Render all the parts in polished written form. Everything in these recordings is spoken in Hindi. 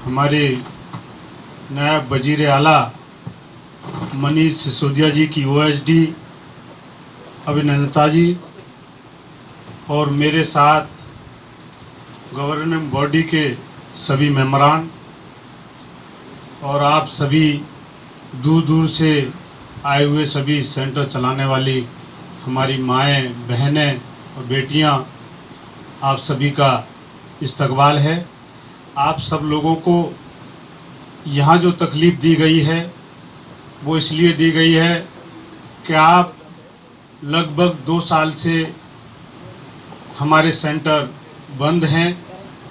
हमारे नायब वजीर आला मनीष सिसोदिया जी की ओएसडी अभिनंदता जी और मेरे साथ गवर्निंग बॉडी के सभी मेंबरान और आप सभी दूर दूर से आए हुए सभी सेंटर चलाने वाली हमारी माएँ, बहनें और बेटियां, आप सभी का इस्तकबाल है। आप सब लोगों को यहाँ जो तकलीफ़ दी गई है वो इसलिए दी गई है कि आप लगभग 2 साल से हमारे सेंटर बंद हैं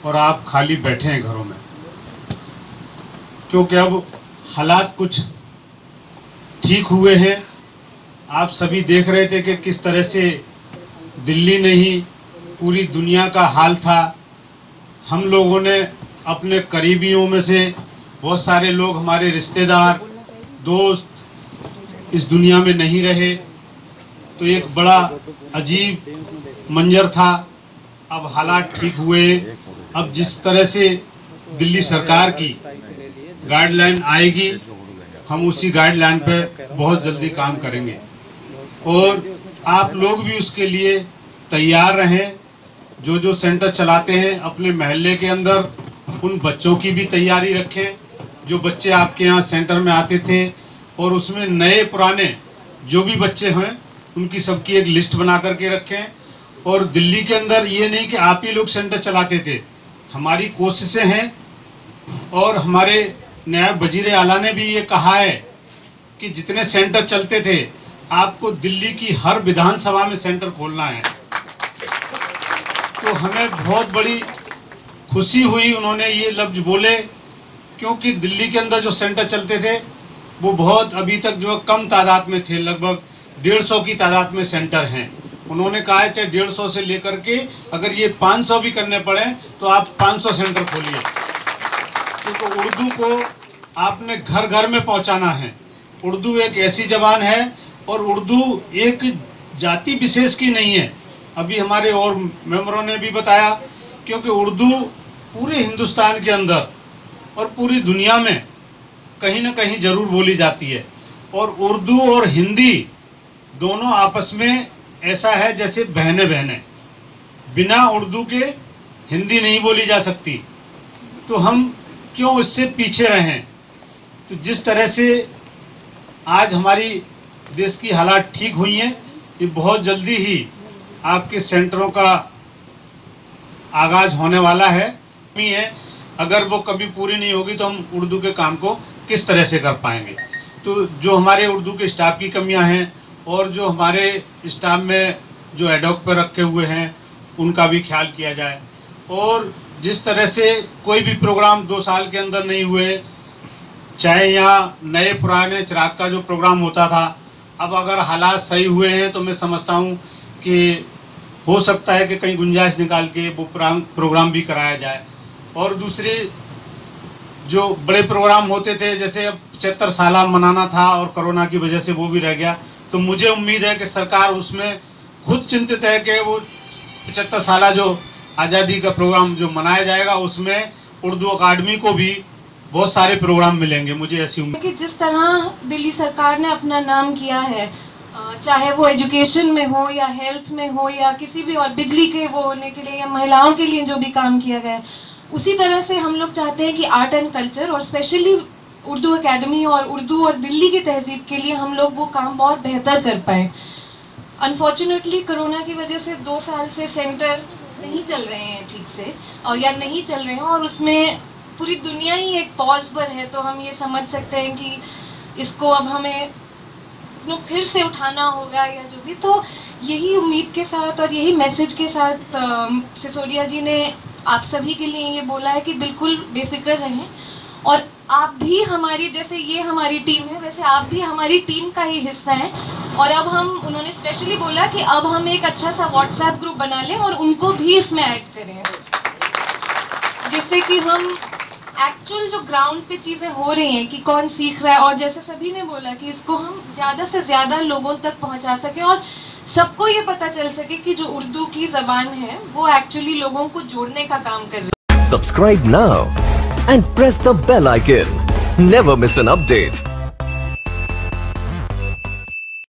और आप खाली बैठे हैं घरों में, क्योंकि अब हालात कुछ ठीक हुए हैं। आप सभी देख रहे थे कि किस तरह से दिल्ली नहीं पूरी दुनिया का हाल था। हम लोगों ने अपने करीबियों में से बहुत सारे लोग, हमारे रिश्तेदार, दोस्त इस दुनिया में नहीं रहे, तो एक बड़ा अजीब मंजर था। अब हालात ठीक हुए। अब जिस तरह से दिल्ली सरकार की गाइडलाइन आएगी, हम उसी गाइडलाइन पे बहुत जल्दी काम करेंगे और आप लोग भी उसके लिए तैयार रहें। जो जो सेंटर चलाते हैं अपने मोहल्ले के अंदर उन बच्चों की भी तैयारी रखें, जो बच्चे आपके यहाँ सेंटर में आते थे, और उसमें नए पुराने जो भी बच्चे हैं उनकी सबकी एक लिस्ट बना करके रखें। और दिल्ली के अंदर ये नहीं कि आप ही लोग सेंटर चलाते थे, हमारी कोशिशें हैं और हमारे नायब वजीर आला ने भी ये कहा है कि जितने सेंटर चलते थे आपको दिल्ली की हर विधानसभा में सेंटर खोलना है। तो हमें बहुत बड़ी खुशी हुई उन्होंने ये लफ्ज बोले, क्योंकि दिल्ली के अंदर जो सेंटर चलते थे वो बहुत अभी तक जो कम तादाद में थे, लगभग 150 की तादाद में सेंटर हैं। उन्होंने कहा है चाहे 150 से लेकर के अगर ये 500 भी करने पड़े तो आप 500 सेंटर खोलिए, क्योंकि उर्दू को आपने घर घर में पहुंचाना है। उर्दू एक ऐसी ज़बान है और उर्दू एक जाति विशेष की नहीं है। अभी हमारे और मेंबरों ने भी बताया, क्योंकि उर्दू पूरे हिंदुस्तान के अंदर और पूरी दुनिया में कहीं ना कहीं ज़रूर बोली जाती है। और उर्दू और हिंदी दोनों आपस में ऐसा है जैसे बहने बहने, बिना उर्दू के हिंदी नहीं बोली जा सकती। तो हम क्यों इससे पीछे रहें। तो जिस तरह से आज हमारी देश की हालात ठीक हुई हैं, ये बहुत जल्दी ही आपके सेंटरों का आगाज़ होने वाला है। अगर वो कभी पूरी नहीं होगी तो हम उर्दू के काम को किस तरह से कर पाएंगे। तो जो हमारे उर्दू के स्टाफ की कमियां हैं और जो हमारे स्टाफ में जो एडॉक पर रखे हुए हैं उनका भी ख्याल किया जाए। और जिस तरह से कोई भी प्रोग्राम 2 साल के अंदर नहीं हुए, चाहे यहाँ नए पुराने चिराग का जो प्रोग्राम होता था, अब अगर हालात सही हुए हैं तो मैं समझता हूँ कि हो सकता है कि कहीं गुंजाइश निकाल के वो प्रोग्राम भी कराया जाए। और दूसरे जो बड़े प्रोग्राम होते थे, जैसे अब 75 साल मनाना था और कोरोना की वजह से वो भी रह गया, तो मुझे उम्मीद है कि सरकार उसमें खुद चिंतित है कि वो 75 साल जो आज़ादी का प्रोग्राम जो मनाया जाएगा उसमें उर्दू अकादमी को भी बहुत सारे प्रोग्राम मिलेंगे। मुझे ऐसी उम्मीद कि जिस तरह दिल्ली सरकार ने अपना नाम किया है, चाहे वो एजुकेशन में हो या हेल्थ में हो या किसी भी और बिजली के वो होने के लिए या महिलाओं के लिए जो भी काम किया गया है, उसी तरह से हम लोग चाहते हैं कि आर्ट एंड कल्चर और स्पेशली उर्दू एकेडमी और उर्दू और दिल्ली की तहजीब के लिए हम लोग वो काम बहुत बेहतर कर पाएँ। अनफॉर्चुनेटली कोरोना की वजह से 2 साल से सेंटर नहीं चल रहे हैं ठीक से, और या नहीं चल रहे हैं, और उसमें पूरी दुनिया ही एक पॉज पर है। तो हम ये समझ सकते हैं कि इसको अब हमें फिर से उठाना होगा या जो भी। तो यही उम्मीद के साथ और यही मैसेज के साथ सिसोदिया जी ने आप सभी के लिए ये बोला है कि बिल्कुल बेफिक्र रहें, और आप भी हमारी, जैसे ये हमारी टीम है वैसे आप भी हमारी टीम का ही हिस्सा हैं। और अब हम, उन्होंने स्पेशली बोला कि अब हम एक अच्छा सा व्हाट्सएप ग्रुप बना लें और उनको भी इसमें ऐड करें, जिससे कि हम एक्चुअल जो ग्राउंड पे चीज़ें हो रही हैं कि कौन सीख रहा है, और जैसे सभी ने बोला कि इसको हम ज़्यादा से ज़्यादा लोगों तक पहुंचा सकें और सबको ये पता चल सके कि जो उर्दू की ज़बान है वो एक्चुअली लोगों को जोड़ने का काम कर रही है। Subscribe now and press the bell icon. Never miss an update.